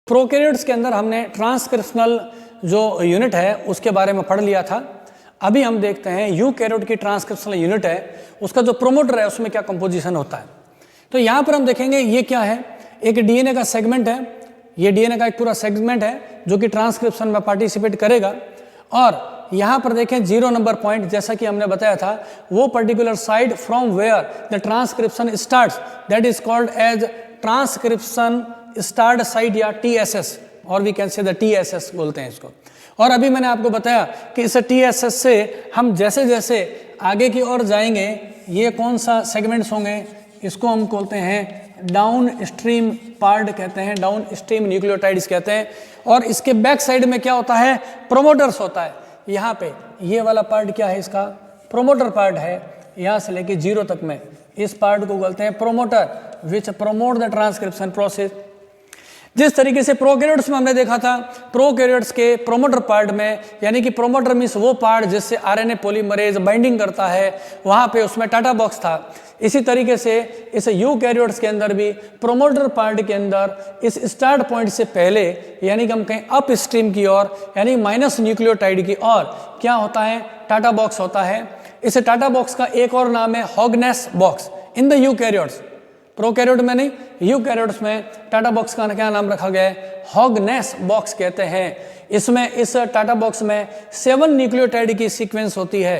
Prokaryotes के अंदर हमने ट्रांसक्रिप्शनल जो यूनिट है उसके बारे में पढ़ लिया था। अभी हम देखते हैं यूकैरियोट की ट्रांसक्रिप्शनल यूनिट है, उसका जो प्रोमोटर है उसमें क्या कंपोजिशन होता है। तो यहाँ पर हम देखेंगे ये क्या है, एक डीएनए का सेगमेंट है, ये डीएनए का एक पूरा सेगमेंट है जो कि ट्रांसक्रिप्शन में पार्टिसिपेट करेगा। और यहाँ पर देखें 0 नंबर पॉइंट, जैसा कि हमने बताया था, वो particular side from where the transcription starts that is called as transcription start site या टीएसएस, और we can say the TSS बोलते हैं इसको। और अभी मैंने आपको बताया कि इस टीएसएस से हम जैसे जैसे आगे की ओर जाएंगे, ये कौन सा सेगमेंट्स होंगे, इसको हम बोलते हैं डाउन स्ट्रीम पार्ट कहते हैं, डाउन स्ट्रीम न्यूक्लियोटाइड्स कहते हैं। और इसके बैक साइड में क्या होता है, प्रोमोटर्स होता है। यहाँ पे ये वाला पार्ट क्या है, इसका प्रोमोटर पार्ट है, यहाँ से लेके 0 तक में इस पार्ट को बोलते हैं promoter, which promote the transcription process. जिस तरीके से प्रोकैरियोट्स में हमने देखा था, प्रोकैरियोट्स के प्रोमोटर पार्ट में, यानी कि प्रोमोटर मीन्स वो पार्ट जिससे आरएनए पॉलीमरेज बाइंडिंग करता है, वहाँ पे उसमें टाटा बॉक्स था। इसी तरीके से इस यूकैरियोट्स के अंदर भी प्रोमोटर पार्ट के अंदर इस स्टार्ट पॉइंट से पहले, यानी कि हम कहें अप स्ट्रीम की ओर, यानी माइनस न्यूक्लियोटाइड की ओर क्या होता है, टाटा बॉक्स होता है। इस टाटा बॉक्स का एक और नाम है Hogness box in the eukaryotes. Prokaryote में नहीं, यूकैरियोट्स में टाटा बॉक्स का क्या नाम रखा गया है, हॉगनेस बॉक्स कहते हैं। इसमें इस टाटा बॉक्स में 7 न्यूक्लियोटाइड की सीक्वेंस होती है,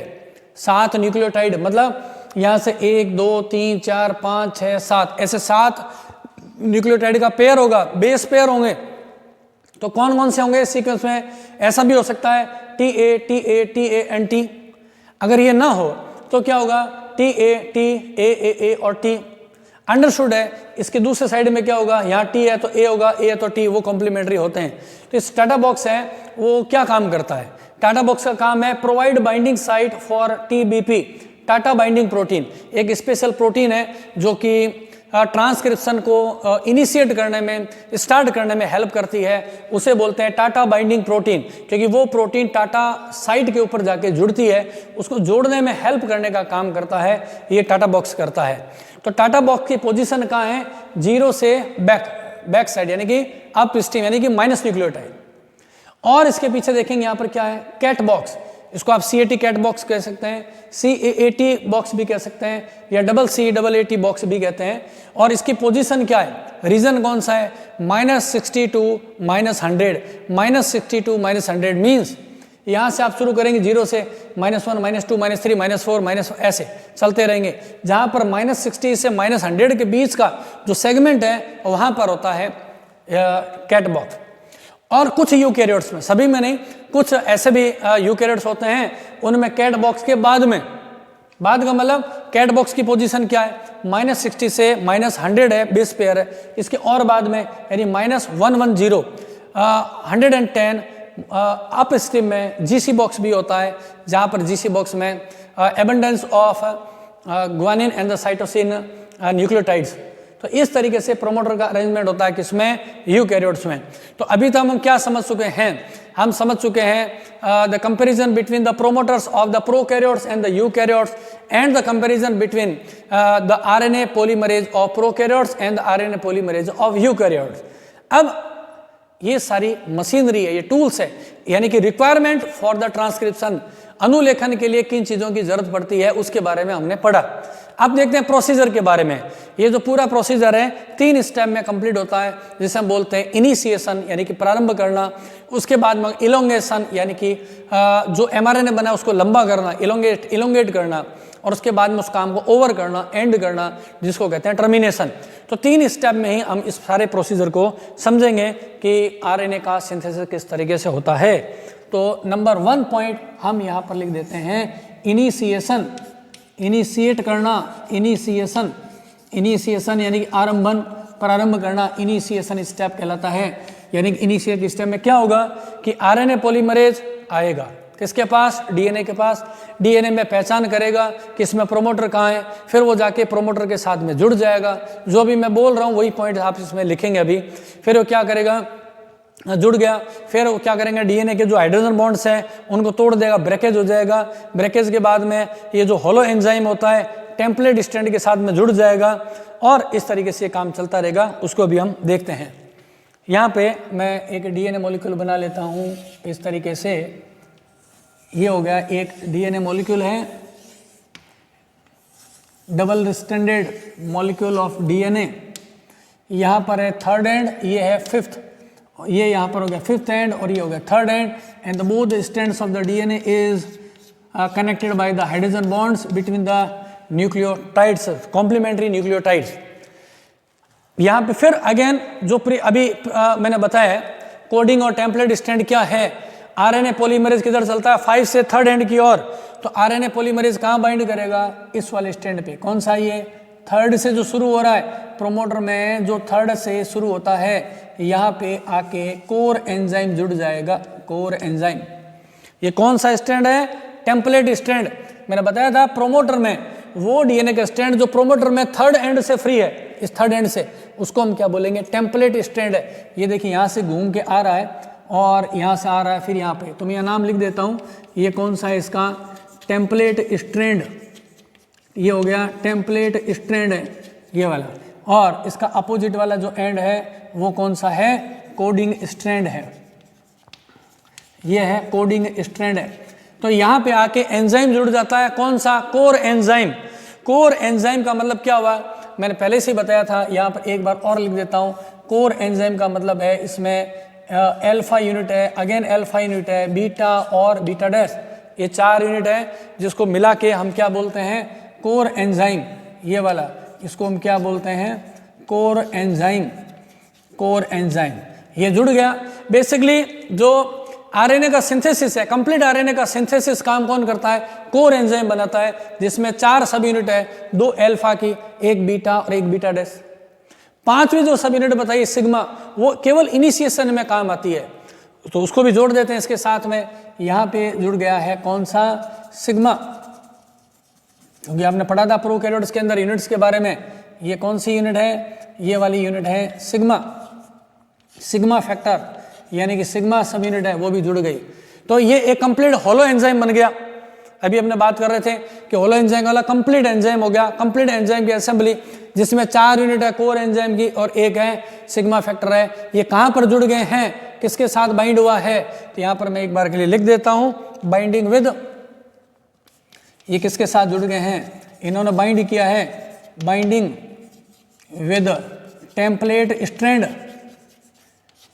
7 न्यूक्लियोटाइड, मतलब यहाँ से 1 2 3 4 5 6 7 ऐसे 7 न्यूक्लियोटाइड का पेयर होगा, बेस पेयर होंगे। तो कौन कौन से होंगे इस सीक्वेंस में, ऐसा भी हो सकता है TA TA TA and T। अगर ये ना हो तो क्या होगा, TA T A और T। अंडरस्टूड है। इसके दूसरे साइड में क्या होगा, यहाँ T है तो A होगा, A है तो T, वो कॉम्प्लीमेंट्री होते हैं। तो इस टाटा बॉक्स है वो क्या काम करता है, टाटा बॉक्स का काम है provide binding site for TBP, TATA binding protein. एक स्पेशल प्रोटीन है जो कि ट्रांसक्रिप्शन को इनिशिएट करने में, स्टार्ट करने में हेल्प करती है, उसे बोलते हैं टाटा बाइंडिंग प्रोटीन, क्योंकि वो प्रोटीन टाटा साइट के ऊपर जाके जुड़ती है, उसको जोड़ने में हेल्प करने का काम करता है, ये टाटा बॉक्स करता है। तो टाटा बॉक्स की पोजीशन कहाँ है, 0 से बैक साइड, यानी कि अप स्ट्रीम, यानी कि माइनस न्यूक्लियोटाइड। और इसके पीछे देखेंगे यहाँ पर क्या है, कैट बॉक्स, इसको आप CAT कैट बॉक्स कह सकते हैं, CAAT बॉक्स भी कह सकते हैं, या CAAT बॉक्स भी कहते हैं। और इसकी पोजीशन क्या है, रीजन कौन सा है, -60 to -100, -62 -100 मीन्स यहाँ से आप शुरू करेंगे 0 से, -1 -2 -3 -4 ऐसे चलते रहेंगे। जहाँ पर -60 से -100 के बीच का जो सेगमेंट है वहाँ पर होता है कैट बॉक्स। और कुछ यूकैरियोट्स में, सभी में नहीं, कुछ ऐसे भी यूकैरियोट्स होते हैं उनमें कैट बॉक्स के बाद में, बाद का मतलब कैट बॉक्स की पोजीशन क्या है, -60 से -100 है, बेस पेयर है। इसके और बाद में यानी -110 110 अप स्ट्रीम में GC बॉक्स भी होता है, जहाँ पर GC बॉक्स में abundance of guanine and the cytosine nucleotides. तो इस तरीके से प्रोमोटर का अरेंजमेंट होता है किसमें, यूकैरियोट्स में। तो अभी तक हम क्या समझ चुके हैं, हम समझ चुके हैं the comparison between the promoters of the prokaryotes and the eukaryotes, and the comparison between the RNA polymerase of prokaryotes and the RNA polymerase of eukaryotes. अब ये सारी मशीनरी है, ये टूल्स है, यानी कि रिक्वायरमेंट फॉर द ट्रांसक्रिप्शन, अनुलेखन के लिए किन चीज़ों की जरूरत पड़ती है उसके बारे में हमने पढ़ा। अब देखते हैं प्रोसीजर के बारे में। ये जो पूरा प्रोसीजर है 3 स्टेप में कंप्लीट होता है, जिसे हम बोलते हैं इनिशिएशन, यानी कि प्रारंभ करना, उसके बाद में इलोंगेशन, यानी कि जो mRNA बना उसको लंबा करना, इलोंगेट करना, और उसके बाद में उस काम को ओवर करना, एंड करना, जिसको कहते हैं टर्मिनेशन। तो 3 स्टेप में ही हम इस सारे प्रोसीजर को समझेंगे कि RNA का सिंथेसिस किस तरीके से होता है। तो नंबर 1 पॉइंट हम यहाँ पर लिख देते हैं, इनिशिएशन, इनिशिएट करना, इनिशिएशन यानी कि आरंभन, प्रारंभ करना, इनिशिएशन स्टेप कहलाता है। यानी कि इनिशिएट स्टेप में क्या होगा कि RNA पॉलीमरेज आएगा किसके पास, DNA के पास, DNA में पहचान करेगा कि इसमें प्रोमोटर कहाँ है, फिर वो जाके प्रोमोटर के साथ में जुड़ जाएगा। जो भी मैं बोल रहा हूँ वही पॉइंट आप इसमें लिखेंगे अभी। फिर वो क्या करेगा, जुड़ गया, फिर वो क्या करेंगे, DNA के जो हाइड्रोजन बॉन्ड्स हैं उनको तोड़ देगा, ब्रेकेज हो जाएगा। ब्रेकेज के बाद में ये जो होलो एंजाइम होता है टेम्पलेट स्ट्रैंड के साथ में जुड़ जाएगा, और इस तरीके से काम चलता रहेगा। उसको भी हम देखते हैं। यहाँ पे मैं एक डीएनए मॉलिक्यूल बना लेता हूँ इस तरीके से। ये हो गया एक डीएनए मॉलिक्यूल है, double standard molecule of DNA. यहाँ पर है थर्ड एंड, ये है फिफ्थ, ये यहाँ पर हो गया फिफ्थ एंड और ये हो गया third end. And the both strands of the DNA is connected by the hydrogen bonds between the nucleotides, complementary nucleotides. यहाँ पे फिर अगेन जो अभी मैंने बताया कोडिंग और टेम्पलेट स्ट्रैंड क्या है। आरएनए पॉलीमरेज किधर चलता है, 5 से थर्ड एंड की ओर। तो आरएनए पॉलीमरेज कहाँ बाइंड करेगा, इस वाले स्ट्रैंड पे। कौन सा, ये थर्ड से जो शुरू हो रहा है, प्रोमोटर में जो थर्ड से शुरू होता है, यहाँ पे आके कोर एंजाइम जुड़ जाएगा, कोर एंजाइम। ये कौन सा स्ट्रैंड है, टेम्पलेट स्ट्रैंड। मैंने बताया था प्रोमोटर में वो डीएनए का स्ट्रैंड जो प्रोमोटर में थर्ड एंड से फ्री है, इस थर्ड एंड से, उसको हम क्या बोलेंगे, टेम्पलेट स्ट्रैंड है। ये देखिए यहाँ से घूम के आ रहा है और यहाँ से आ रहा है फिर यहाँ पे, तो मैं यहाँ नाम लिख देता हूँ। ये कौन सा है इसका, टेम्पलेट स्ट्रैंड। ये हो गया टेम्पलेट स्ट्रैंड है ये वाला। और इसका अपोजिट वाला जो एंड है वो कौन सा है, कोडिंग स्ट्रैंड है। ये है कोडिंग स्ट्रैंड है। तो यहाँ पे आके एंजाइम जुड़ जाता है, कौन सा, कोर एंजाइम। कोर एंजाइम का मतलब क्या हुआ, मैंने पहले से ही बताया था, यहाँ पर एक बार और लिख देता हूँ। कोर एंजाइम का मतलब है इसमें अल्फा यूनिट है, अगेन अल्फा यूनिट है, बीटा और बीटा डैश, ये 4 यूनिट है जिसको मिला के हम क्या बोलते हैं, कोर एंजाइम। ये वाला इसको हम क्या बोलते हैं, कोर एंजाइम, कोर एंजाइम। ये जुड़ गया। बेसिकली जो आरएनए का सिंथेसिस है, कंप्लीट आरएनए का सिंथेसिस काम कौन करता है, कोर एंजाइम बनाता है, जिसमें 4 सब यूनिट है, 2 अल्फा की, 1 बीटा और 1 बीटा डैश। 5वीं जो सब यूनिट बताइए सिग्मा, वो केवल इनिशिएशन में काम आती है, तो उसको भी जोड़ देते हैं इसके साथ में। यहाँ पे जुड़ गया है कौन सा, सिग्मा, क्योंकि आपने पढ़ा था प्रोकैरियोट्स के अंदर यूनिट्स के बारे में। ये कौन सी यूनिट है, ये वाली यूनिट है सिग्मा, सिग्मा फैक्टर, यानी कि सिग्मा सब यूनिट है वो भी जुड़ गई। तो ये एक कंप्लीट होलो एंजाइम बन गया। अभी हमने बात कर रहे थे कि होलो एंजाइम वाला कंप्लीट एंजाइम हो गया, कंप्लीट एंजाइम की असेंबली, जिसमें 4 यूनिट है कोर एंजाइम की और 1 है सिग्मा फैक्टर है। ये कहाँ पर जुड़ गए हैं, किसके साथ बाइंड हुआ है, तो यहाँ पर मैं एक बार के लिए लिख देता हूँ, बाइंडिंग विद, ये किसके साथ जुड़ गए हैं, इन्होंने बाइंड किया है, binding with template strand,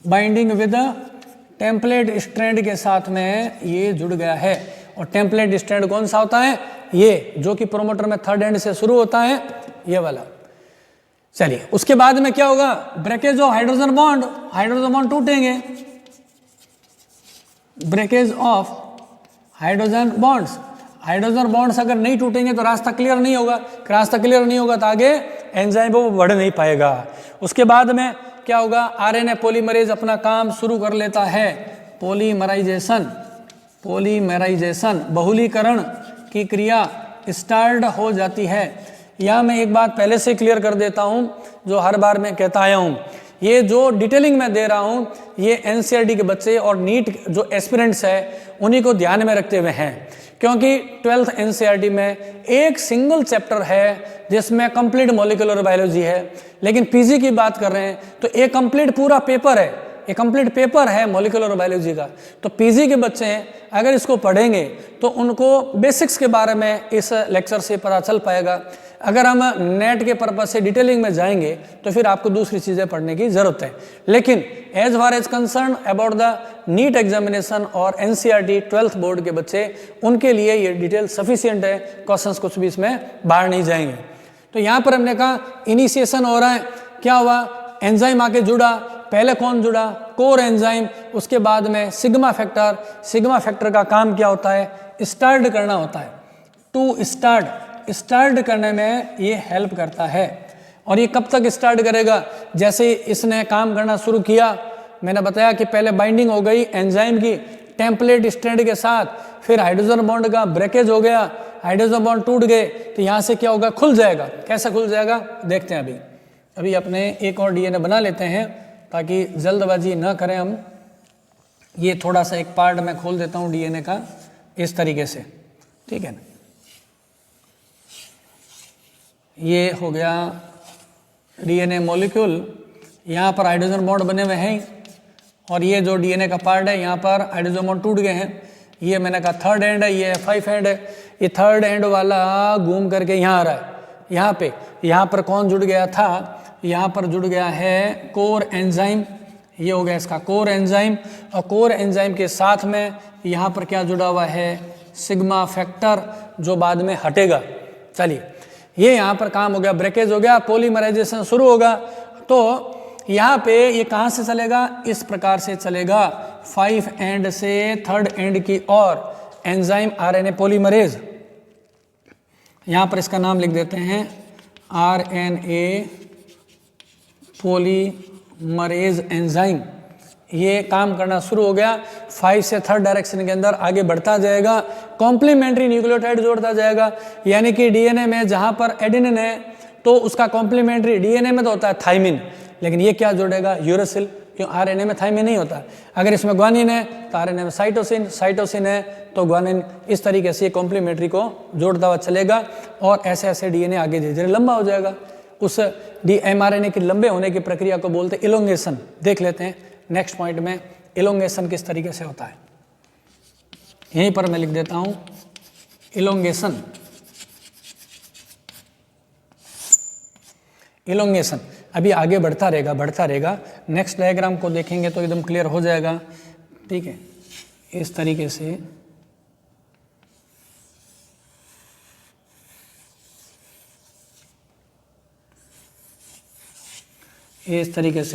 binding with template strand के साथ में ये जुड़ गया है। और टेम्पलेट स्ट्रैंड कौन सा होता है, ये जो कि प्रोमोटर में थर्ड एंड से शुरू होता है, ये वाला। चलिए उसके बाद में क्या होगा, breakage of hydrogen bond, hydrogen bond टूटेंगे, breakage of hydrogen bonds. Hydrogen bonds अगर नहीं टूटेंगे तो रास्ता क्लियर नहीं होगा, रास्ता क्लियर नहीं होगा तो आगे एंजाइम वो बढ़ नहीं पाएगा। उसके बाद में क्या होगा, आरएनए पॉलीमरेज अपना काम शुरू कर लेता है, पॉलीमराइजेशन, पॉलीमराइजेशन, बहुलीकरण की क्रिया स्टार्ट हो जाती है। यहाँ मैं एक बात पहले से क्लियर कर देता हूँ, जो हर बार मैं कहता आया हूँ, ये जो डिटेलिंग मैं दे रहा हूँ ये एनसीईआरटी के बच्चे और नीट जो एस्पिरेंट्स है उन्हीं को ध्यान में रखते हुए हैं, क्योंकि 12th एनसीईआरटी में एक सिंगल चैप्टर है जिसमें कंप्लीट मॉलिक्यूलर बायोलॉजी है, लेकिन पीजी की बात कर रहे हैं तो एक कंप्लीट पूरा पेपर है, एक कंप्लीट पेपर है मॉलिक्यूलर बायोलॉजी का। तो पीजी के बच्चे हैं अगर इसको पढ़ेंगे तो उनको बेसिक्स के बारे में इस लेक्चर से पता चल पाएगा। अगर हम नेट के पर्पज से डिटेलिंग में जाएंगे तो फिर आपको दूसरी चीज़ें पढ़ने की ज़रूरत है। लेकिन as far as concern about the NEET examination और एनसीईआरटी 12th बोर्ड के बच्चे, उनके लिए ये डिटेल सफिशिएंट है, क्वेश्चंस कुछ भी इसमें बाहर नहीं जाएंगे। तो यहाँ पर हमने कहा इनिशिएशन हो रहा है, क्या हुआ, एंजाइम आके जुड़ा, पहले कौन जुड़ा, कोर एंजाइम, उसके बाद में सिग्मा फैक्टर। सिग्मा फैक्टर का काम क्या होता है, स्टार्ट करना होता है, टू स्टार्ट करने में ये हेल्प करता है। और ये कब तक स्टार्ट करेगा, जैसे इसने काम करना शुरू किया, मैंने बताया कि पहले बाइंडिंग हो गई एंजाइम की टेम्पलेट स्ट्रैंड के साथ, फिर हाइड्रोजन बॉन्ड का ब्रेकेज हो गया, हाइड्रोजन बॉन्ड टूट गए, तो यहाँ से क्या होगा, खुल जाएगा। कैसे खुल जाएगा देखते हैं। अभी अपने एक और डीएनए बना लेते हैं ताकि जल्दबाजी ना करें हम। ये थोड़ा सा एक पार्ट मैं खोल देता हूँ डीएनए का इस तरीके से, ठीक है ना। ये हो गया डीएनए मॉलिक्यूल, यहाँ पर हाइड्रोजन बॉन्ड बने हुए हैं और ये जो डीएनए का पार्ट है यहाँ पर हाइड्रोजन बॉन्ड टूट गए हैं। ये मैंने कहा थर्ड एंड है, ये 5 एंड है। ये थर्ड एंड वाला घूम करके यहाँ आ रहा है, यहाँ पे। यहाँ पर कौन जुड़ गया था? यहाँ पर जुड़ गया है कोर एंजाइम। ये हो गया इसका कोर एंजाइम, और कोर एंजाइम के साथ में यहाँ पर क्या जुड़ा हुआ है? सिग्मा फैक्टर, जो बाद में हटेगा। चलिए, ये यहाँ पर काम हो गया, ब्रेकेज हो गया, पॉलीमराइजेशन शुरू होगा। तो यहाँ पे ये कहाँ से चलेगा? इस प्रकार से चलेगा, 5 एंड से थर्ड एंड की ओर। एंजाइम आरएनए पॉलीमरेज, यहाँ पर इसका नाम लिख देते हैं आरएनए पॉलीमरेज एंजाइम। ये काम करना शुरू हो गया, 5 से थर्ड डायरेक्शन के अंदर आगे बढ़ता जाएगा, कॉम्प्लीमेंट्री न्यूक्लियोटाइड जोड़ता जाएगा। यानी कि डीएनए में जहाँ पर एडेनिन है तो उसका कॉम्प्लीमेंट्री, डीएनए में तो होता है थाइमिन, लेकिन ये क्या जोड़ेगा? यूरेसिल। क्यों? आरएनए में थाइमिन नहीं होता। अगर इसमें ग्वानिन है तो आरएनए में साइटोसिन, साइटोसिन है तो ग्वानिन। इस तरीके से कॉम्प्लीमेंट्री को जोड़ता हुआ चलेगा और ऐसे ऐसे डीएनए आगे धीरे धीरे लंबा हो जाएगा। उस एमआरएनए के लंबे होने की प्रक्रिया को बोलते हैं इलोंगेशन। देख लेते हैं नेक्स्ट पॉइंट में इलोंगेशन किस तरीके से होता है। यहीं पर मैं लिख देता हूं इलोंगेशन। इलोंगेशन अभी आगे बढ़ता रहेगा। नेक्स्ट डायग्राम को देखेंगे तो एकदम क्लियर हो जाएगा। ठीक है, इस तरीके से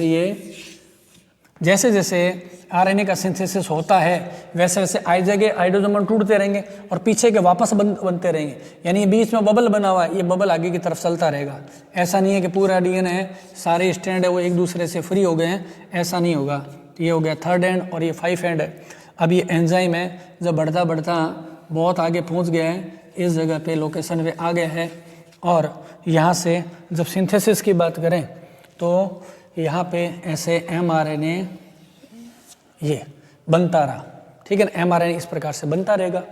ये जैसे जैसे आरएनए का सिंथेसिस होता है वैसे वैसे आई जगह हाइड्रोजन बॉन्ड टूटते रहेंगे और पीछे के वापस बनते रहेंगे। यानी ये बीच में बबल बना हुआ है, ये बबल आगे की तरफ चलता रहेगा। ऐसा नहीं है कि पूरा डीएनए है, सारे स्टैंड है वो एक दूसरे से फ्री हो गए हैं, ऐसा नहीं होगा। ये हो गया थर्ड एंड और ये 5 एंड है। अब ये एंजाइम है, जब बढ़ता बढ़ता बहुत आगे पहुँच गया है, इस जगह पे लोकेशन पे आ गया है। और यहाँ से जब सिंथेसिस की बात करें तो यहाँ पे ऐसे एमआरएनए ये बनता रहा। ठीक है ना, एमआरएनए इस प्रकार से बनता रहेगा।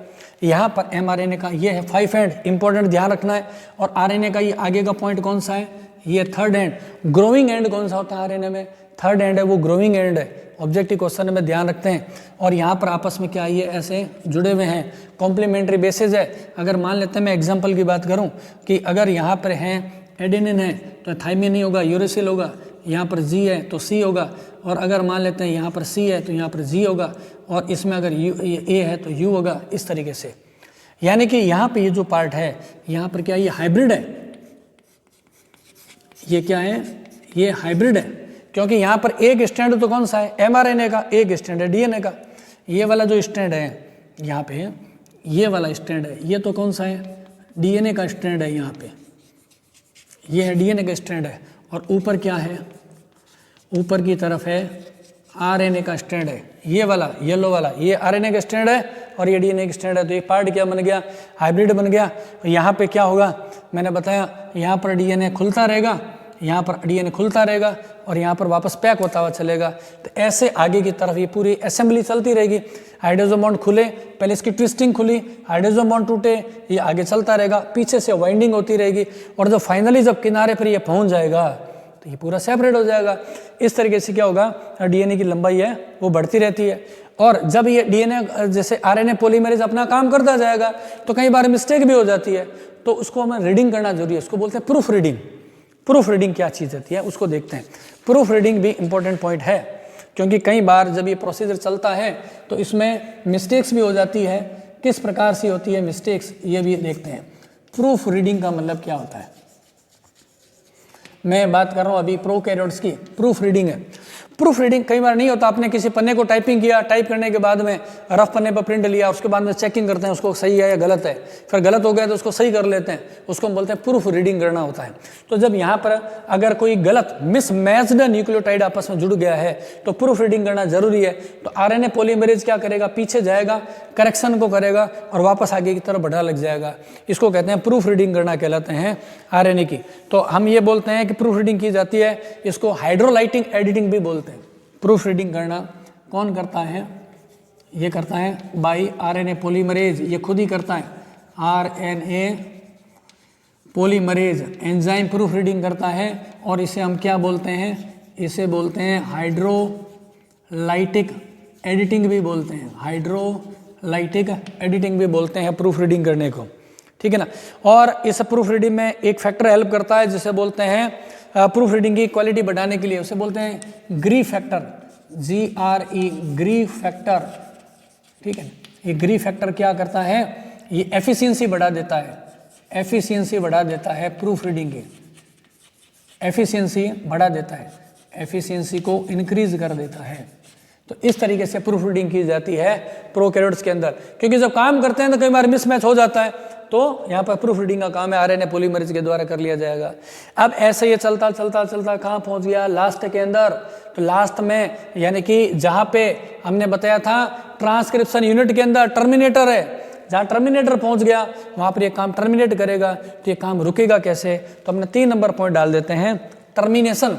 यहाँ पर एमआरएनए का ये है 5 एंड, इंपॉर्टेंट ध्यान रखना है। और आरएनए का ये आगे का पॉइंट कौन सा है? ये थर्ड एंड। ग्रोइंग एंड कौन सा होता है आरएनए में? थर्ड एंड है, वो ग्रोइंग एंड है। ऑब्जेक्टिव क्वेश्चन में ध्यान रखते हैं। और यहाँ पर आपस में क्या ये ऐसे जुड़े हुए हैं, कॉम्प्लीमेंट्री बेसिस है। अगर मान लेते हैं, मैं एग्जाम्पल की बात करूँ कि अगर यहाँ पर है एडेनिन है तो थाइमिन नहीं होगा, यूरेसिल होगा। यहाँ पर जी है तो सी होगा। और अगर मान लेते हैं यहाँ पर सी है तो यहाँ पर जी होगा। और इसमें अगर ए है तो यू होगा, इस तरीके से। यानी कि यहाँ पे ये जो पार्ट है, यहाँ पर क्या ये हाइब्रिड है? ये क्या है? ये हाइब्रिड है, क्योंकि यहाँ पर एक स्टैंड तो कौन सा है? एमआरएनए का। एक स्टैंड है डीएनए का। ये वाला जो स्टैंड है यहाँ पे, ये वाला स्टैंड है, ये तो कौन सा है? डीएनए का स्टैंड है। यहाँ पे ये है डीएनए का स्टैंड है। और ऊपर क्या है? ऊपर की तरफ है आरएनए का स्टैंड है। ये वाला येलो वाला ये आरएनए का स्टैंड है और ये डीएनए का स्टैंड है। तो ये पार्ट क्या बन गया? हाइब्रिड बन गया। यहाँ पे क्या होगा? मैंने बताया, यहाँ पर डीएनए खुलता रहेगा, यहाँ पर डीएनए खुलता रहेगा और यहाँ पर वापस पैक होता हुआ चलेगा। तो ऐसे आगे की तरफ ये पूरी असेंबली चलती रहेगी। हाइड्रोजन बॉन्ड खुले, पहले इसकी ट्विस्टिंग खुली, हाइड्रोजन बॉन्ड टूटे, ये आगे चलता रहेगा, पीछे से वाइंडिंग होती रहेगी। और जब फाइनली जब किनारे पर ये पहुँच जाएगा तो ये पूरा सेपरेट हो जाएगा। इस तरीके से क्या होगा? डीएनए की लंबाई है वो बढ़ती रहती है। और जब ये डीएनए जैसे आरएनए पॉलीमरेज अपना काम करता जाएगा तो कई बार मिस्टेक भी हो जाती है, तो उसको हमें रीडिंग करना जरूरी है। उसको बोलते हैं प्रूफ रीडिंग। प्रूफ रीडिंग क्या चीज़ होती है उसको देखते हैं। प्रूफ रीडिंग भी इंपॉर्टेंट पॉइंट है, क्योंकि कई बार जब ये प्रोसीजर चलता है तो इसमें मिस्टेक्स भी हो जाती है। किस प्रकार से होती है मिस्टेक्स, ये भी देखते हैं। प्रूफ रीडिंग का मतलब क्या होता है? मैं बात कर रहा हूँ अभी प्रोकैरियोट्स की। प्रूफ रीडिंग है। प्रूफ रीडिंग कई बार नहीं होता। आपने किसी पन्ने को टाइपिंग किया, टाइप करने के बाद में रफ पन्ने पर प्रिंट लिया, उसके बाद में चेकिंग करते हैं उसको सही है या गलत है। फिर गलत हो गया तो उसको सही कर लेते हैं, उसको हम बोलते हैं प्रूफ रीडिंग करना होता है। तो जब यहाँ पर अगर कोई गलत मिसमैच्ड न्यूक्लियोटाइड आपस में जुड़ गया है तो प्रूफ रीडिंग करना जरूरी है। तो आरएनए पॉलीमरेज क्या करेगा? पीछे जाएगा, करेक्शन को करेगा और वापस आगे की तरफ बढ़ा लग जाएगा। इसको कहते हैं प्रूफ रीडिंग करना कहलाते हैं आरएनए की। तो हम ये बोलते हैं कि प्रूफ रीडिंग की जाती है, इसको हाइड्रोलाइटिंग एडिटिंग भी बोलते हैं। प्रूफ रीडिंग करना कौन करता है? ये करता है बाई आरएनए पॉलीमरेज, ये खुद ही करता है। RNA polymerase enzyme proof reading करता है और इसे हम क्या बोलते हैं? इसे बोलते हैं हाइड्रोलाइटिक एडिटिंग भी बोलते हैं, हाइड्रोलाइटिक एडिटिंग भी बोलते हैं प्रूफ रीडिंग करने को, ठीक है ना। और इस प्रूफ रीडिंग में एक फैक्टर हेल्प करता है जिसे बोलते हैं प्रूफ रीडिंग की क्वालिटी बढ़ाने के लिए, उसे बोलते हैं ग्री फैक्टर, GRE, ग्री फैक्टर, ठीक है। ये ग्री फैक्टर क्या करता है, ये एफिशिएंसी बढ़ा देता है, एफिशिएंसी बढ़ा देता है प्रूफ रीडिंग की, एफिशिएंसी बढ़ा देता है, एफिशिएंसी को इंक्रीज कर देता है। तो इस तरीके से प्रूफ रीडिंग की जाती है प्रोकैरियोट्स के अंदर, क्योंकि जब काम करते हैं तो कई बार मिसमैच हो जाता है, तो यहाँ पर प्रूफ रीडिंग का काम है RNA पॉलीमरेज के द्वारा कर लिया जाएगा। अब ऐसे ये चलता चलता चलता कहाँ पहुँच गया, लास्ट के अंदर। तो लास्ट में यानी कि जहाँ पे हमने बताया था ट्रांसक्रिप्शन यूनिट के अंदर टर्मिनेटर है, जहाँ टर्मिनेटर पहुँच गया वहाँ पर ये काम टर्मिनेट करेगा। तो ये काम रुकेगा कैसे, तो हमने 3 नंबर पॉइंट डाल देते हैं, टर्मिनेशन।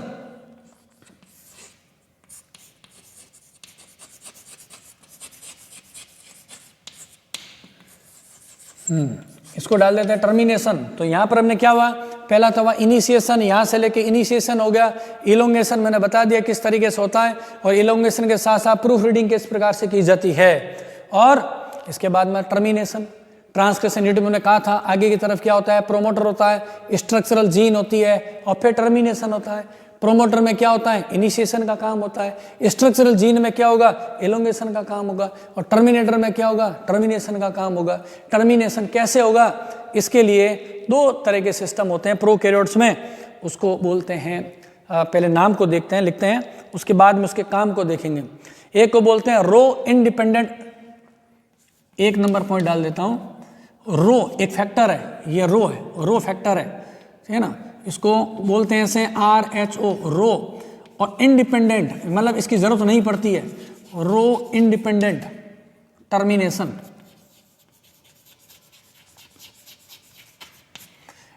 इसको डाल देते हैं टर्मिनेशन। तो यहाँ पर हमने क्या हुआ, पहला तो हुआ इनिशिएशन, यहाँ से लेके इनिशिएशन हो गया। इलोंगेशन मैंने बता दिया किस तरीके से होता है, और इलोंगेशन के साथ साथ प्रूफ रीडिंग किस प्रकार से की जाती है। और इसके बाद में टर्मिनेशन, ट्रांसक्रिप्शन यूनिट में कहा था आगे की तरफ क्या होता है, प्रोमोटर होता है, स्ट्रक्चरल जीन होती है, और फिर टर्मिनेशन होता है। प्रोमोटर में क्या होता है, इनिशिएशन का काम होता है। स्ट्रक्चरल जीन में क्या होगा, एलोंगेशन का काम होगा। और टर्मिनेटर में क्या होगा, टर्मिनेशन का काम होगा। टर्मिनेशन कैसे होगा, इसके लिए 2 तरह के सिस्टम होते हैं प्रोकैरियोट्स में, उसको बोलते हैं, पहले नाम को देखते हैं, लिखते हैं, उसके बाद में उसके काम को देखेंगे। एक को बोलते हैं रो इंडिपेंडेंट, 1 नंबर पॉइंट डाल देता हूँ। रो एक फैक्टर है, ये रो है, रो फैक्टर है ना, इसको बोलते हैं ऐसे RHO, रो। और इंडिपेंडेंट मतलब इसकी जरूरत नहीं पड़ती है, रो इंडिपेंडेंट टर्मिनेशन,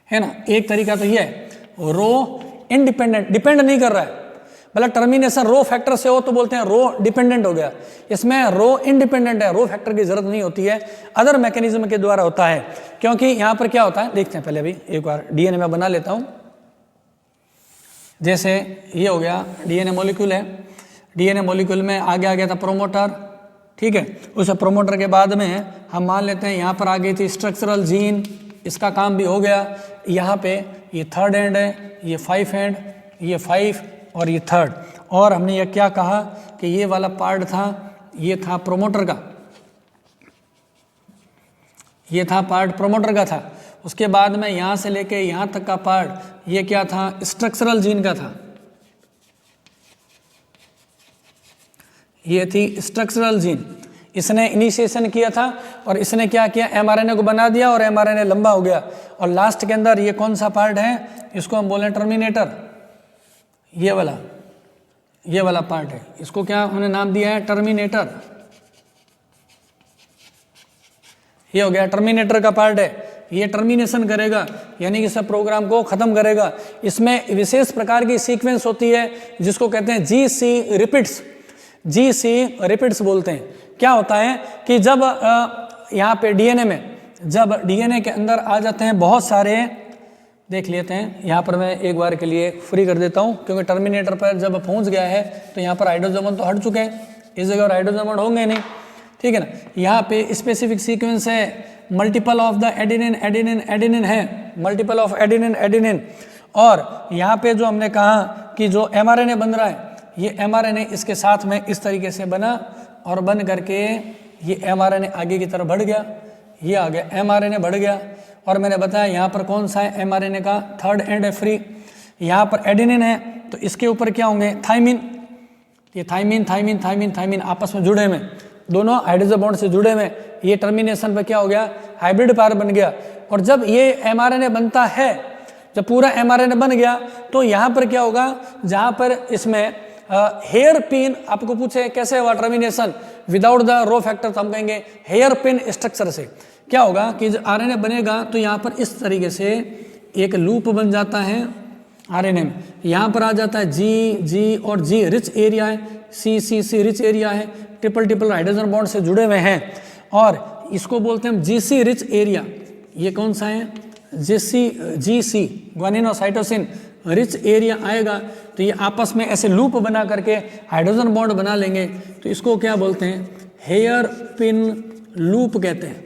है ना। एक तरीका तो ये है, रो इंडिपेंडेंट, डिपेंड नहीं कर रहा है, मतलब टर्मिनेशन रो फैक्टर से हो तो बोलते हैं रो डिपेंडेंट हो गया। इसमें रो इंडिपेंडेंट है, रो फैक्टर की जरूरत नहीं होती है, अदर मैकेनिज्म के द्वारा होता है। क्योंकि यहाँ पर क्या होता है, देखते हैं पहले, अभी एक बार DNA में बना लेता हूँ। जैसे ये हो गया DNA मॉलिक्यूल है, DNA मॉलिक्यूल में आगे आ गया था प्रोमोटर, ठीक है। उस प्रोमोटर के बाद में हम मान लेते हैं यहाँ पर आ गई थी स्ट्रक्चरल जीन, इसका काम भी हो गया। यहाँ पे ये 3rd एंड है, ये 5 एंड, ये 5 और ये 3rd। और हमने ये क्या कहा कि ये वाला पार्ट था, ये था प्रोमोटर का, ये था पार्ट प्रोमोटर का था। उसके बाद में यहाँ से लेके यहाँ तक का पार्ट ये क्या था, स्ट्रक्चरल जीन का था, ये थी स्ट्रक्चरल जीन। इसने इनिशिएशन किया था और इसने क्या किया, mRNA को बना दिया और mRNA लंबा हो गया। और लास्ट के अंदर ये कौन सा पार्ट है, इसको हम बोले टर्मिनेटर, ये वाला पार्ट है, इसको क्या हमने नाम दिया है, टर्मिनेटर। ये हो गया टर्मिनेटर का पार्ट है, ये टर्मिनेशन करेगा, यानी कि सब प्रोग्राम को खत्म करेगा। इसमें विशेष प्रकार की सीक्वेंस होती है जिसको कहते हैं GC रिपीट्स, GC रिपीट्स बोलते हैं। क्या होता है कि जब यहाँ पे DNA में, जब DNA के अंदर आ जाते हैं बहुत सारे, देख लेते हैं यहाँ पर मैं एक बार के लिए फ्री कर देता हूँ, क्योंकि टर्मिनेटर पर जब पहुँच गया है तो यहाँ पर हाइड्रोजन बॉन्ड तो हट चुके हैं, इस जगह और हाइड्रोजन बॉन्ड होंगे नहीं, ठीक है ना। यहाँ पे स्पेसिफिक सीक्वेंस है, multiple of the adenine adenine adenine है, मल्टीपल ऑफ एडेनिन एडेनिन। और यहाँ पे जो हमने कहा कि जो mRNA बन रहा है, ये mRNA इसके साथ में इस तरीके से बना और बन करके ये mRNA आगे की तरफ बढ़ गया, ये आ गया mRNA बढ़ गया। और मैंने बताया यहाँ पर कौन सा है, mRNA का 3rd एंड है फ्री। यहाँ पर एडेनिन है तो इसके ऊपर क्या होंगे, थाइमिन, ये थाइमिन थाइमिन थाइमिन थाइमिन आपस में जुड़े में, दोनों हाइड्रोजन बॉन्ड से जुड़े में, ये टर्मिनेशन पे क्या हो गया, हाइब्रिड पार बन गया। और जब ये mRNA बनता है, जब पूरा mRNA बन गया तो यहाँ पर क्या होगा, जहाँ पर इसमें हेयर पिन आपको पूछे कैसे हुआ termination without the rho factor, तो हम कहेंगे हेयर पिन स्ट्रक्चर से। क्या होगा कि जब RNA बनेगा तो यहाँ पर इस तरीके से एक लूप बन जाता है RNA में, यहाँ पर आ जाता है G और G रिच एरिया है, C रिच एरिया है, ट्रिपल हाइड्रोजन बॉन्ड से जुड़े हुए हैं। और इसको बोलते हैं GC रिच एरिया। ये कौन सा है, GC ग्वानिनोसाइटोसिन रिच एरिया आएगा तो ये आपस में ऐसे लूप बना करके हाइड्रोजन बॉन्ड बना लेंगे, तो इसको क्या बोलते हैं, हेयर पिन लूप कहते हैं,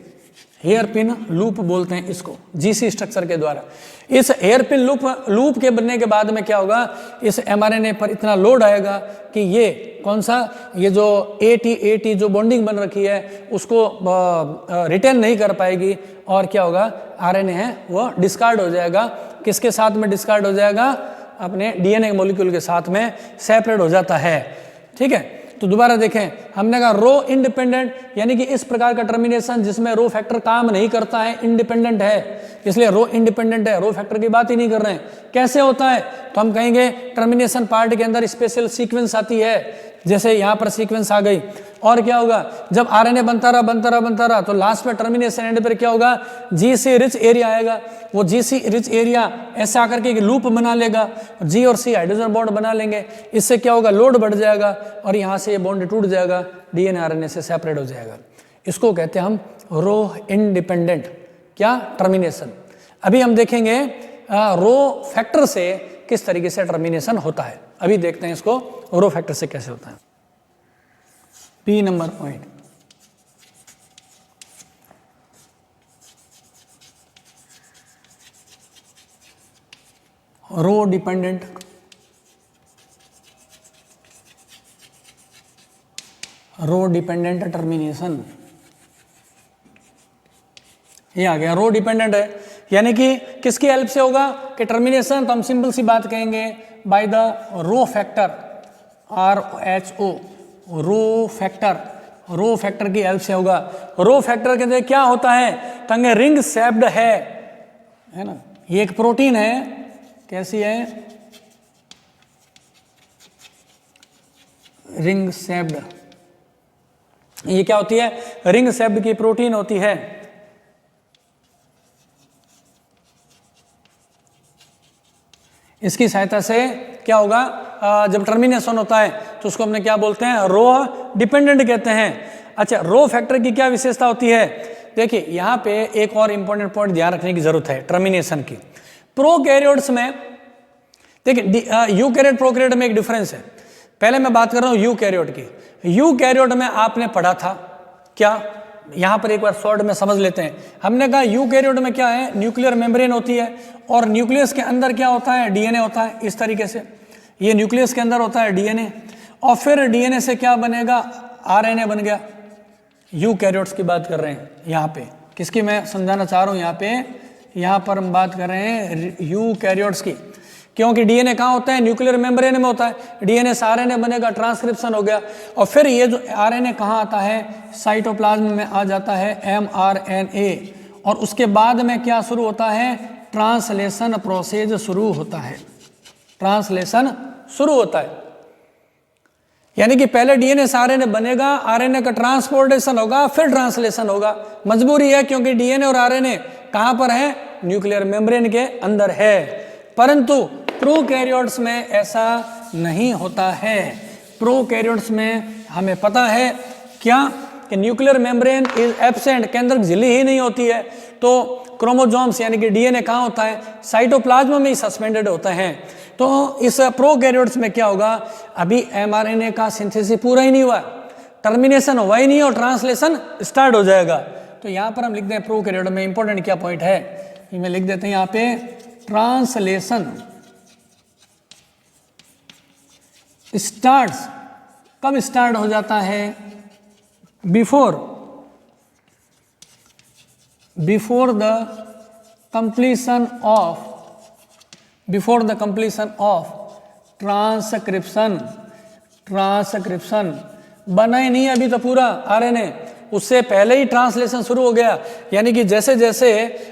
हेयर पिन लूप बोलते हैं इसको, जीसी स्ट्रक्चर के द्वारा। इस हेयर पिन लूप के बनने के बाद में क्या होगा, इस एमआरएनए पर इतना लोड आएगा कि ये कौन सा, ये जो एटी जो बॉन्डिंग बन रखी है उसको रिटेन नहीं कर पाएगी, और क्या होगा, आरएनए है वो डिस्कार्ड हो जाएगा। किसके साथ में डिस्कार्ड हो जाएगा, अपने डीएनए मॉलिक्यूल के साथ में सेपरेट हो जाता है। ठीक है, तो दोबारा देखें, हमने कहा रो इंडिपेंडेंट, यानी कि इस प्रकार का टर्मिनेशन जिसमें रो फैक्टर काम नहीं करता है, इंडिपेंडेंट है, इसलिए रो इंडिपेंडेंट है, रो फैक्टर की बात ही नहीं कर रहे हैं। कैसे होता है, तो हम कहेंगे टर्मिनेशन पार्ट के अंदर स्पेशल सीक्वेंस आती है, जैसे यहाँ पर सीक्वेंस आ गई, और क्या होगा, जब आरएनए बनता रहा तो लास्ट में टर्मिनेशन एंड पर क्या होगा, जी से रिच एरिया आएगा, वो जी सी रिच एरिया ऐसा आकर के एक लूप बना लेगा, जी और सी हाइड्रोजन बॉन्ड बना लेंगे, इससे क्या होगा, लोड बढ़ जाएगा और यहाँ से ये बॉन्ड टूट जाएगा, डीएनए आरएनए से सेपरेट हो जाएगा। इसको कहते हैं हम रो इंडिपेंडेंट क्या, टर्मिनेशन। अभी हम देखेंगे रो फैक्टर से किस तरीके से टर्मिनेशन होता है। अभी देखते हैं इसको रो फैक्टर से कैसे होता है। पी नंबर पॉइंट, रो डिपेंडेंट टर्मिनेशन, ये आ गया रो डिपेंडेंट है, यानी कि किसकी हेल्प से होगा कि टर्मिनेशन, तो हम सिंपल सी बात कहेंगे by the rho factor, RHO, rho factor की हेल्प से होगा। रो फैक्टर के अंदर क्या होता है, तंगे रिंग शेप्ड है ना, ये एक प्रोटीन है, कैसी है, रिंग शेप्ड, ये क्या होती है, रिंग शेप्ड की प्रोटीन होती है। इसकी सहायता से क्या होगा, जब टर्मिनेशन होता है तो उसको हमने क्या बोलते हैं, रो डिपेंडेंट कहते हैं। अच्छा, रो फैक्टर की क्या विशेषता होती है, देखिए यहाँ पे एक और इंपॉर्टेंट पॉइंट ध्यान रखने की जरूरत है टर्मिनेशन की। प्रोकैरियोट्स में देखिए, यूकैरियोट प्रोकैरियोट में एक डिफरेंस है। पहले मैं बात कर रहा हूँ यूकैरियोट की। यूकैरियोट में आपने पढ़ा था क्या, यहाँ पर एक बार शॉर्ट में समझ लेते हैं। हमने कहा यूकैरियोट में क्या है, न्यूक्लियर मेम्ब्रेन होती है, और न्यूक्लियस के अंदर क्या होता है, डीएनए होता है। इस तरीके से ये न्यूक्लियस के अंदर होता है डीएनए, और फिर डीएनए से क्या बनेगा, आरएनए बन गया। यूकैरियोट्स की बात कर रहे हैं यहाँ पे, किसकी मैं समझाना चाह रहा हूँ यहाँ पर हम बात कर रहे हैं यूकैरियोट्स की, क्योंकि डीएनए कहाँ होता है, न्यूक्लियर मेम्ब्रेन में होता है, डीएनए से आरएनए बनेगा, ट्रांसक्रिप्शन हो गया, और फिर ये जो आरएनए कहाँ आता है, साइटोप्लाज्म में आ जाता है एमआरएनए, और उसके बाद में क्या शुरू होता है, ट्रांसलेशन प्रोसेस शुरू होता है, ट्रांसलेशन शुरू होता है। यानी कि पहले डीएनए से आरएनए बनेगा, आरएनए का ट्रांसपोर्टेशन होगा, फिर ट्रांसलेशन होगा। मजबूरी है क्योंकि डीएनए और आरएनए कहाँ पर है, न्यूक्लियर मेम्ब्रेन के अंदर है। परंतु प्रोकैरियोट्स में ऐसा नहीं होता है। प्रोकैरियोट्स में हमें पता है क्या कि न्यूक्लियर मेम्ब्रेन इज एब्सेंट, के अंदर झिल्ली ही नहीं होती है, तो क्रोमोसोम्स यानी कि डीएनए कहाँ होता है, साइटोप्लाज्म में ही सस्पेंडेड होता है। तो इस प्रोकैरियोट्स में क्या होगा, अभी एमआरएनए का सिंथेसिस पूरा ही नहीं हुआ, टर्मिनेशन हुआ ही नहीं और ट्रांसलेशन स्टार्ट हो जाएगा। तो यहाँ पर हम लिख दें प्रोकैरियोट में इंपॉर्टेंट क्या पॉइंट है, मैं लिख देते हैं यहाँ पे, ट्रांसलेशन स्टार्ट्स, कब स्टार्ट हो जाता है, before the completion of transcription बना ही नहीं अभी तो पूरा आरएनए, उससे पहले ही ट्रांसलेशन शुरू हो गया। यानी कि जैसे जैसे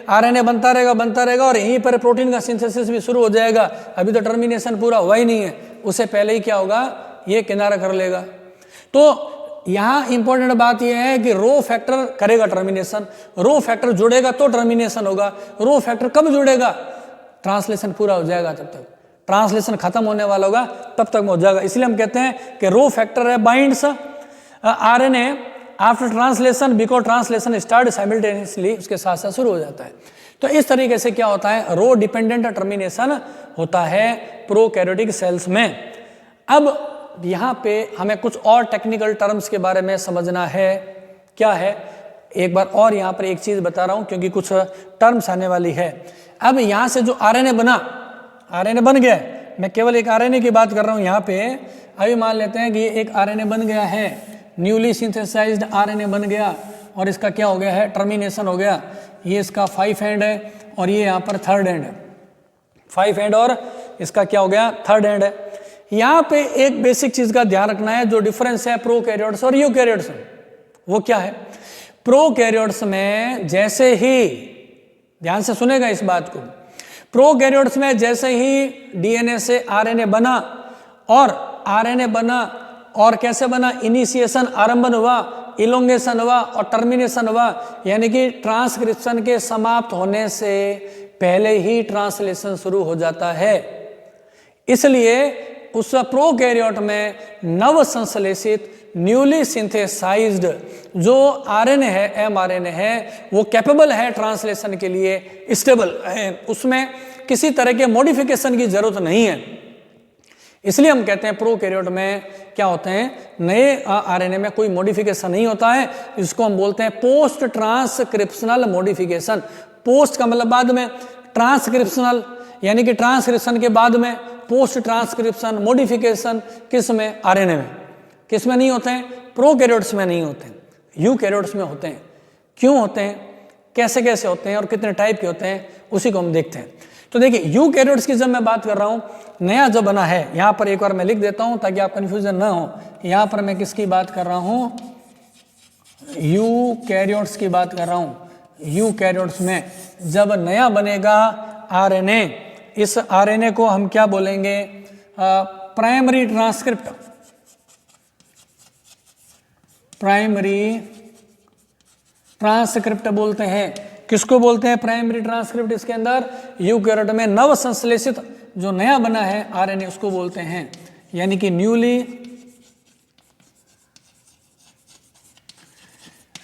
आरएनए बनता रहेगा और यहीं पर प्रोटीन का सिंथेसिस भी शुरू हो जाएगा, अभी तो टर्मिनेशन पूरा हुआ ही नहीं है, उससे पहले ही क्या होगा, ये किनारा कर लेगा। तो यहाँ इंपॉर्टेंट बात यह है कि रो फैक्टर करेगा टर्मिनेशन, रो फैक्टर जुड़ेगा तो टर्मिनेशन होगा। रो फैक्टर कब जुड़ेगा, ट्रांसलेशन पूरा हो जाएगा, तब तक ट्रांसलेशन खत्म होने वाला होगा तब तक हो जाएगा। इसलिए हम कहते हैं कि रो फैक्टर है binds RNA after translation because translation start simultaneously, उसके साथ साथ शुरू हो जाता है। तो इस तरीके से क्या होता है, रो डिपेंडेंट टर्मिनेशन होता है प्रोकैरियोटिक सेल्स में। अब यहाँ पे हमें कुछ और टेक्निकल टर्म्स के बारे में समझना है। क्या है, एक बार और यहाँ पर एक चीज़ बता रहा हूँ क्योंकि कुछ टर्म्स आने वाली है। अब यहाँ से जो आरएनए बना, आरएनए बन गया, मैं केवल एक आरएनए की बात कर रहा हूँ यहाँ पे। अभी मान लेते हैं कि ये एक आरएनए बन गया है, न्यूली सिंथेसाइज्ड आरएनए बन गया और इसका क्या हो गया है, टर्मिनेशन हो गया। ये इसका 5 एंड है और ये यहाँ पर 3rd एंड है, 5 एंड और इसका क्या हो गया, 3rd एंड है। यहाँ पे एक बेसिक चीज का ध्यान रखना है, जो डिफरेंस है प्रोकैरियोट्स और यूकैरियोट्स में, वो क्या है। प्रोकैरियोट्स में जैसे ही, ध्यान से सुनेगा इस बात को, प्रोकैरियोट्स में जैसे ही डीएनए से आरएनए बना और आरएनए बना और कैसे बना, इनिशिएशन आरंभन हुआ, इलोंगेशन हुआ और टर्मिनेशन हुआ, यानी कि ट्रांसक्रिप्शन के समाप्त होने से पहले ही ट्रांसलेशन शुरू हो जाता है। इसलिए उस प्रोकैरियोट में नव संश्लेषित न्यूली सिंथेसाइज्ड जो आरएनए है, एमआरएनए है, वो कैपेबल है ट्रांसलेशन के लिए, स्टेबल है, उसमें किसी तरह के मॉडिफिकेशन की जरूरत नहीं है। इसलिए हम कहते हैं प्रोकैरियोट में क्या होते हैं, नए आरएनए में कोई मॉडिफिकेशन नहीं होता है। इसको हम बोलते हैं पोस्ट ट्रांसक्रिप्शनल मॉडिफिकेशन। पोस्ट का मतलब बाद में, ट्रांसक्रिप्शनल यानी कि ट्रांसक्रिप्शन के बाद में, पोस्ट ट्रांसक्रिप्शन मॉडिफिकेशन किस में, आरएनए में। किस में नहीं होते हैं, प्रोकैरियोट्स में नहीं होते हैं, यूकैरियोट्स में होते हैं। क्यों होते हैं, कैसे कैसे होते हैं और कितने टाइप के होते हैं, उसी को हम देखते हैं। तो देखिए यूकैरियोट्स की जब मैं बात कर रहा हूं, नया जो बना है, यहां पर एक बार मैं लिख देता हूं ताकि आप कंफ्यूजन ना हो। यहां पर मैं किसकी बात कर रहा हूं, यूकैरियोट्स की बात कर रहा हूं। यूकैरियोट्स में जब नया बनेगा आरएनए, इस आरएनए को हम क्या बोलेंगे, प्राइमरी ट्रांसक्रिप्ट, प्राइमरी ट्रांसक्रिप्ट बोलते हैं। किसको बोलते हैं, प्राइमरी ट्रांसक्रिप्ट। इसके अंदर यूकैरियोट में नव संश्लेषित जो नया बना है आरएनए, उसको बोलते हैं, यानी कि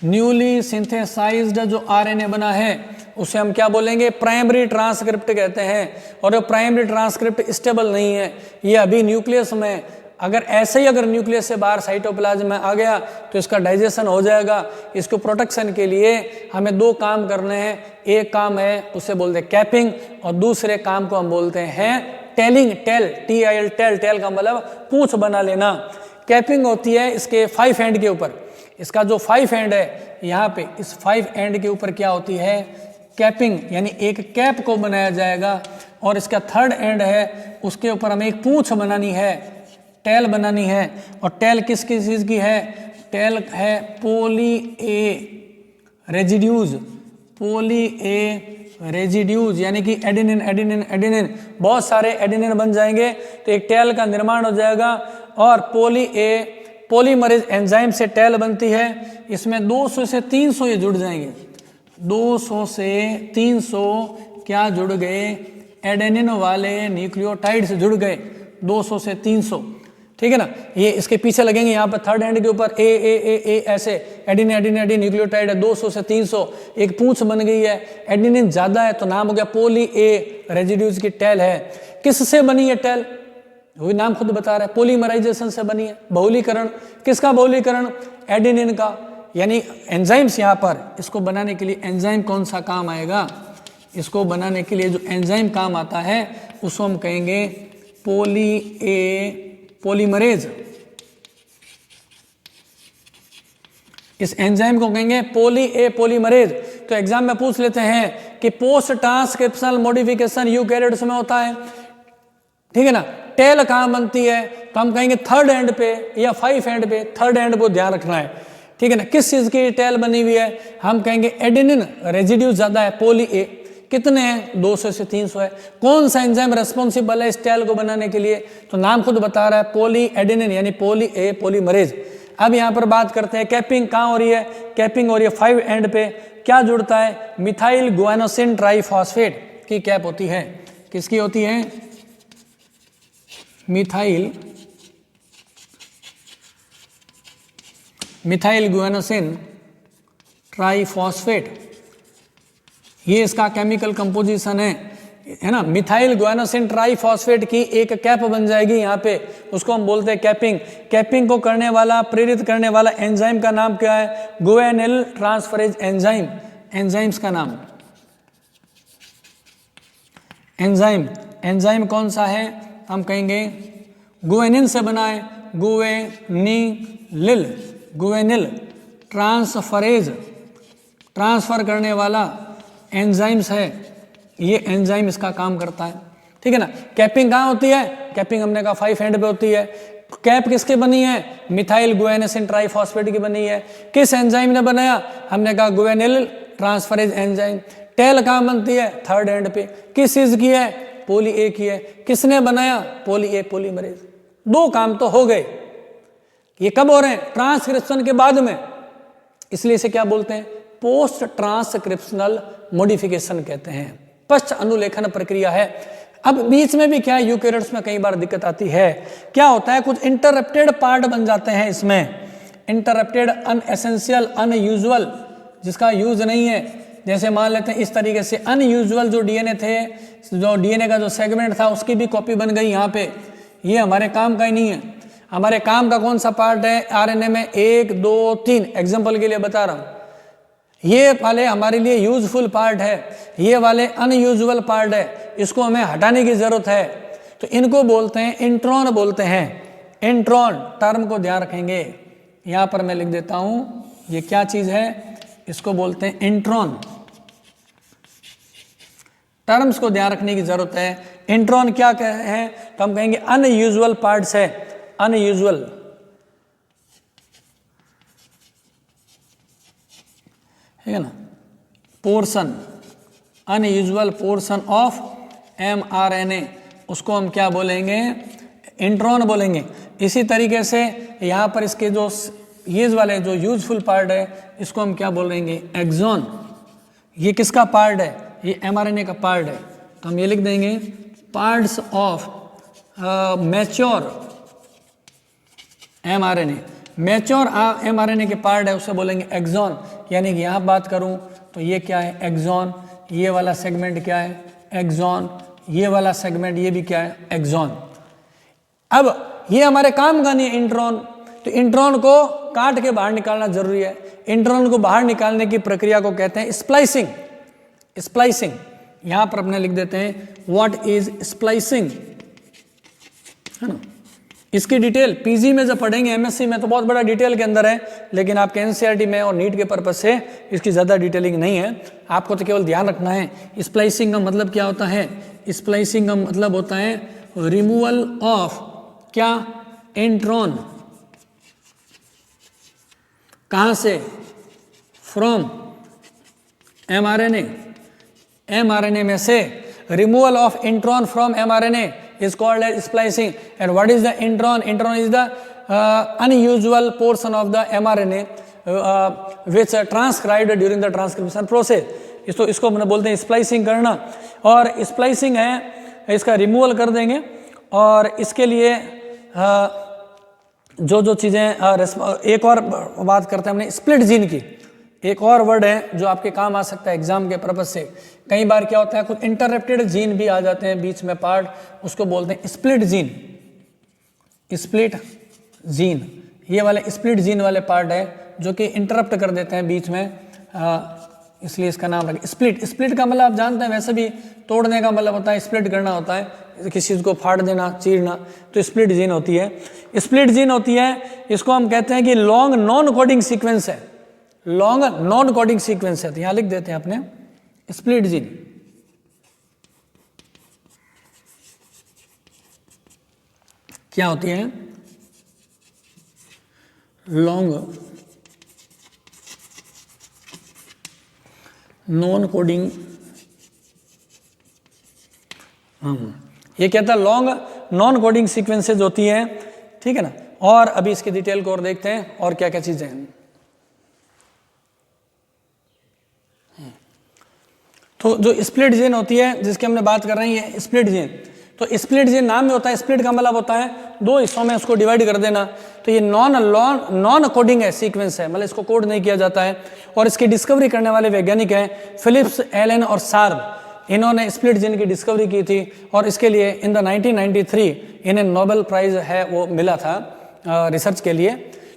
न्यूली सिंथेसाइज्ड जो आरएनए बना है उसे हम क्या बोलेंगे, प्राइमरी ट्रांसक्रिप्ट कहते हैं। और ये प्राइमरी ट्रांसक्रिप्ट स्टेबल नहीं है, ये अभी न्यूक्लियस में, अगर ऐसे ही अगर न्यूक्लियस से बाहर साइटोप्लाज्म में आ गया तो इसका डाइजेशन हो जाएगा। इसको प्रोटेक्शन के लिए हमें 2 काम करने हैं। एक काम है उसे बोलते हैं कैपिंग और दूसरे काम को हम बोलते हैं टेलिंग, TIL, टेल का मतलब पूंछ बना लेना। कैपिंग होती है इसके 5 एंड के ऊपर। इसका जो 5 एंड है यहाँ पे, इस 5 एंड के ऊपर क्या होती है, कैपिंग, यानी एक कैप को बनाया जाएगा। और इसका 3rd एंड है, उसके ऊपर हमें एक पूंछ बनानी है, टेल बनानी है। और टेल किस किस चीज़ की है, टेल है poly A residues, poly A residues, यानी कि एडेनिन एडेनिन एडेनिन, बहुत सारे एडेनिन बन जाएंगे तो एक टेल का निर्माण हो जाएगा। और पॉलीमरेज एंजाइम से टेल बनती है, इसमें 200 से 300 ये जुड़ जाएंगे, 200 से 300 क्या जुड़ गए, एडेनिन वाले न्यूक्लियोटाइड से जुड़ गए, 200 से 300, ठीक है ना। ये इसके पीछे लगेंगे यहाँ पर 3rd एंड के ऊपर ए ऐसे एडिनिन एडिनिन एडिनिन न्यूक्लियोटाइड है, 200 से 300, एक पूंछ बन गई है। एडिनिन ज्यादा है तो नाम हो गया पॉली ए रेजिड्यूज की टेल है। किससे बनी है टेल, वही नाम खुद बता रहा है, पॉलीमराइजेशन से बनी है। बहुलीकरण, किसका बहुलीकरण, एडिनिन का, यानी एंजाइम्स यहाँ पर, इसको बनाने के लिए एंजाइम कौन सा काम आएगा, इसको बनाने के लिए जो एंजाइम काम आता है उसको हम कहेंगे पॉलीमरेज। इस एंजाइम को कहेंगे पॉलीमरेज। तो एग्जाम में पूछ लेते हैं कि पोस्ट ट्रांसक्रिप्शनल मॉडिफिकेशन यूकैरियोट्स में होता है, ठीक है ना। टेल कहां बनती है, तो हम कहेंगे 3rd एंड पे या 5 एंड पे, 3rd एंड को ध्यान रखना है, ठीक है ना। किस चीज की टेल बनी हुई है, हम कहेंगे एडेनिन रेजिड्यू ज्यादा है, पॉली ए, कितने हैं, 200 से 300 है। कौन सा एंजाइम रेस्पॉन्सिबल है इस टेल को बनाने के लिए, तो नाम खुद बता रहा है पॉली एडेनिन, यानी पॉली ए पॉलीमरेज। अब यहाँ पर बात करते हैं कैपिंग कहाँ हो रही है, कैपिंग हो रही है 5 एंड पे। क्या जुड़ता है, मिथाइल गुआनोसिन ट्राइफॉस्फेट की कैप होती है। किसकी होती है, मिथाइल गुआनोसिन ट्राइफॉस्फेट, ये इसका केमिकल कंपोजिशन है ना। मिथाइल गुआनोसिन ट्राइफॉस्फेट की एक कैप बन जाएगी यहाँ पे, उसको हम बोलते हैं कैपिंग। कैपिंग को करने वाला, प्रेरित करने वाला एंजाइम का नाम क्या है? गुआनिल ट्रांसफरेज एंजाइम। एंजाइम्स का नाम, एंजाइम कौन सा है? हम कहेंगे गुआनिन से बना है, गुआनिल ट्रांसफरेज, ट्रांसफर करने वाला एंजाइम्स है, ये एंजाइम इसका काम करता है, ठीक है ना। कैपिंग कहाँ होती है? कैपिंग हमने कहा 5 एंड पे होती है। कैप किसकी बनी है? मिथाइल गुआनोसिन ट्राइफॉस्फेट की बनी है। किस एंजाइम ने बनाया? हमने कहा गुआनिल ट्रांसफरेज एंजाइम। टेल कहाँ बनती है? 3rd एंड पे। किस चीज की है? पॉली ए की है। किसने बनाया? Poly A polymerase. 2 काम तो हो गए। ये कब हो रहे हैं? ट्रांसक्रिप्शन के बाद में, इसलिए इसे क्या बोलते हैं? पोस्ट ट्रांसक्रिप्शनल मॉडिफिकेशन कहते हैं, पश्च अनुलेखन प्रक्रिया है। अब बीच में भी क्या है, यूकेरियोट्स में कई बार दिक्कत आती है। क्या होता है? कुछ इंटरप्टेड पार्ट बन जाते हैं इसमें, इंटरप्टेड, अनएसेंशियल, अनयूजुअल, जिसका यूज नहीं है। जैसे मान लेते हैं इस तरीके से अनयूजुअल जो डीएनए थे, जो डीएनए का जो सेगमेंट था उसकी भी कॉपी बन गई यहाँ पे। ये हमारे काम का ही नहीं है। हमारे काम का कौन सा पार्ट है आरएनए में? 1, 2, 3 एग्जाम्पल के लिए बता रहा हूँ। ये वाले हमारे लिए यूजफुल पार्ट है, ये वाले अनयूजुअल पार्ट है, इसको हमें हटाने की जरूरत है। तो इनको बोलते हैं इंट्रॉन बोलते हैं। इंट्रॉन टर्म को ध्यान रखेंगे, यहाँ पर मैं लिख देता हूँ, ये क्या चीज है? इसको बोलते हैं इंट्रॉन। टर्म्स को ध्यान रखने की जरूरत है। इंट्रॉन क्या है? तो हम कहेंगे अनयूजुअल पार्ट्स है, अनयूजुअल, है ना, portion, unusual portion of mRNA, उसको हम क्या बोलेंगे? इंट्रॉन बोलेंगे। इसी तरीके से यहाँ पर इसके जो ये वाले जो यूजफुल पार्ट है, इसको हम क्या बोलेंगे? एक्सॉन। ये किसका पार्ट है? ये mRNA का पार्ट है। तो हम ये लिख देंगे parts of mature mRNA। Mature mRNA के पार्ट है, उसे बोलेंगे एक्सॉन। यानी कि यहाँ बात करूँ तो ये क्या है? एक्सॉन। ये वाला सेगमेंट क्या है? एक्सॉन। ये वाला सेगमेंट, ये भी क्या है? एक्सॉन। अब ये हमारे काम का नहीं है इंट्रॉन, तो इंट्रॉन को काट के बाहर निकालना जरूरी है। इंट्रॉन को बाहर निकालने की प्रक्रिया को कहते हैं स्प्लाइसिंग। स्प्लाइसिंग यहां पर अपने लिख देते हैं व्हाट इज स्प्लाइसिंग, है ना। इसकी डिटेल पीजी में जब पढ़ेंगे, एमएससी में तो बहुत बड़ा डिटेल के अंदर है, लेकिन आपके एनसीईआरटी में और नीट के पर्पज से इसकी ज़्यादा डिटेलिंग नहीं है। आपको तो केवल ध्यान रखना है स्प्लाइसिंग का मतलब क्या होता है। स्प्लाइसिंग का मतलब होता है रिमूवल ऑफ क्या? इंट्रॉन। कहाँ से? From mRNA। mRNA में से removal of intron from mRNA is called as splicing. And what is the intron? Intron is the unusual portion of the mRNA which transcribed during the transcription process. इसको हम बोलते हैं splicing करना। और splicing है, इसका रिमूवल कर देंगे। और इसके लिए जो चीज़ें, एक और बात करते हैं हमने स्प्लिट जीन की। एक और वर्ड है जो आपके काम आ सकता है एग्जाम के पर्पज से। कई बार क्या होता है, कुछ इंटरप्टेड जीन भी आ जाते हैं बीच में पार्ट, उसको बोलते हैं स्प्लिट जीन। स्प्लिट जीन, ये वाले स्प्लिट जीन वाले पार्ट है जो कि इंटरप्ट कर देते हैं बीच में, इसलिए इसका नाम रखें स्प्लिट। स्प्लिट का मतलब आप जानते हैं, वैसे भी तोड़ने का मतलब होता है, स्प्लिट करना होता है, किसी चीज़ को फाड़ देना, चीरना, तो स्प्लिट जीन होती है। स्प्लिट जीन होती है, इसको हम कहते हैं कि लॉन्ग नॉन कोडिंग सीक्वेंस है। लॉन्ग नॉन कोडिंग सीक्वेंस है, तो यहां लिख देते हैं अपने स्प्लिट जीन। क्या होती है? लॉन्ग नॉन कोडिंग, ये कहता है लॉन्ग नॉन कोडिंग सीक्वेंसेज होती है, ठीक है ना। और अभी इसकी डिटेल को और देखते हैं और क्या क्या चीजें हैं। तो जो स्प्लिट जीन होती है जिसकी हमने बात कर रहे हैं, ये स्प्लिट जीन, तो स्प्लिट जीन नाम में होता है, स्प्लिट का मतलब होता है दो हिस्सों में उसको डिवाइड कर देना। तो ये नॉन कोडिंग है, सीक्वेंस है, मतलब इसको कोड नहीं किया जाता है। और इसकी डिस्कवरी करने वाले वैज्ञानिक हैं फिलिप्स, एलन और शार्प। इन्होंने स्प्लिट जीन की डिस्कवरी की थी और इसके लिए इन द 1993 इन्हें नोबेल प्राइज है वो मिला था रिसर्च के लिए।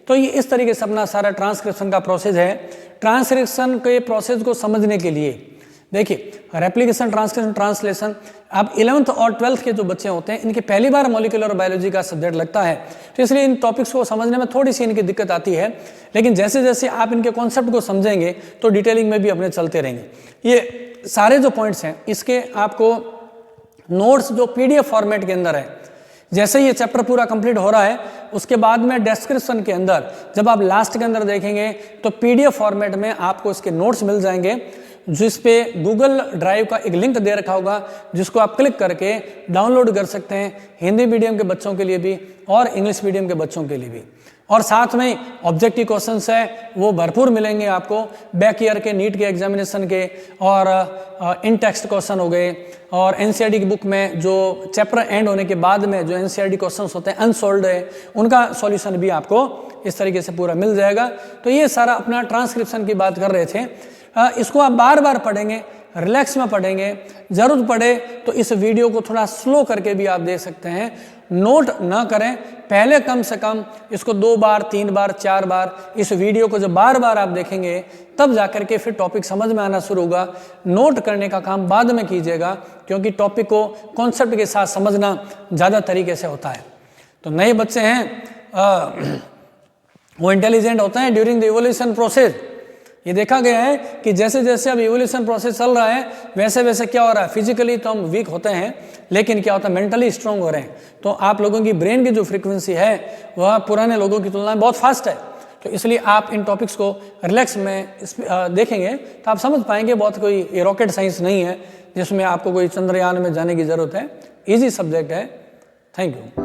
तो ये इस तरीके से अपना सारा ट्रांसक्रिप्शन का प्रोसेस है। ट्रांसक्रिप्शन के प्रोसेस को समझने के लिए देखिए, रेप्लिकेशन, ट्रांसक्रिप्शन, ट्रांसलेशन, आप 11th और 12th के जो बच्चे होते हैं इनके पहली बार मॉलिक्यूलर बायोलॉजी का सब्जेक्ट लगता है, तो इसलिए इन टॉपिक्स को समझने में थोड़ी सी इनकी दिक्कत आती है। लेकिन जैसे जैसे आप इनके कॉन्सेप्ट को समझेंगे तो डिटेलिंग में भी अपने चलते रहेंगे। ये सारे जो पॉइंट्स हैं इसके आपको नोट्स जो PDF फॉर्मेट के अंदर है, जैसे ही ये चैप्टर पूरा कंप्लीट हो रहा है उसके बाद में डिस्क्रिप्शन के अंदर जब आप लास्ट के अंदर देखेंगे तो PDF फॉर्मेट में आपको इसके नोट्स मिल जाएंगे, जिस पे गूगल ड्राइव का एक लिंक दे रखा होगा जिसको आप क्लिक करके डाउनलोड कर सकते हैं, हिंदी मीडियम के बच्चों के लिए भी और इंग्लिश मीडियम के बच्चों के लिए भी। और साथ में ऑब्जेक्टिव क्वेश्चंस है वो भरपूर मिलेंगे आपको, बैक ईयर के, नीट के एग्जामिनेशन के, और इन टेक्स्ट क्वेश्चन हो गए, और NCERT की बुक में जो चैप्टर एंड होने के बाद में जो NCERT क्वेश्चंस होते हैं अनसोल्व्ड है उनका सॉल्यूशन भी आपको इस तरीके से पूरा मिल जाएगा। तो ये सारा अपना ट्रांसक्रिप्शन की बात कर रहे थे। इसको आप बार बार पढ़ेंगे, रिलैक्स में पढ़ेंगे, जरूरत पड़े तो इस वीडियो को थोड़ा स्लो करके भी आप देख सकते हैं, नोट ना करें, पहले कम से कम इसको 2 बार 3 बार 4 बार इस वीडियो को जब बार बार आप देखेंगे तब जाकर के फिर टॉपिक समझ में आना शुरू होगा। नोट करने का काम बाद में कीजिएगा, क्योंकि टॉपिक को कॉन्सेप्ट के साथ समझना ज़्यादा तरीके से होता है। तो नए बच्चे हैं वो इंटेलिजेंट होते हैं ड्यूरिंग द इवोल्यूशन प्रोसेस। ये देखा गया है कि जैसे जैसे अब इवोल्यूशन प्रोसेस चल रहा है वैसे वैसे क्या हो रहा है, फिजिकली तो हम वीक होते हैं लेकिन क्या होता है मेंटली स्ट्रांग हो रहे हैं। तो आप लोगों की ब्रेन की जो फ्रीक्वेंसी है वह पुराने लोगों की तुलना में बहुत फास्ट है। तो इसलिए आप इन टॉपिक्स को रिलैक्स में देखेंगे तो आप समझ पाएंगे, बहुत कोई रॉकेट साइंस नहीं है जिसमें आपको कोई चंद्रयान में जाने की ज़रूरत है, ईजी सब्जेक्ट है। Thank you.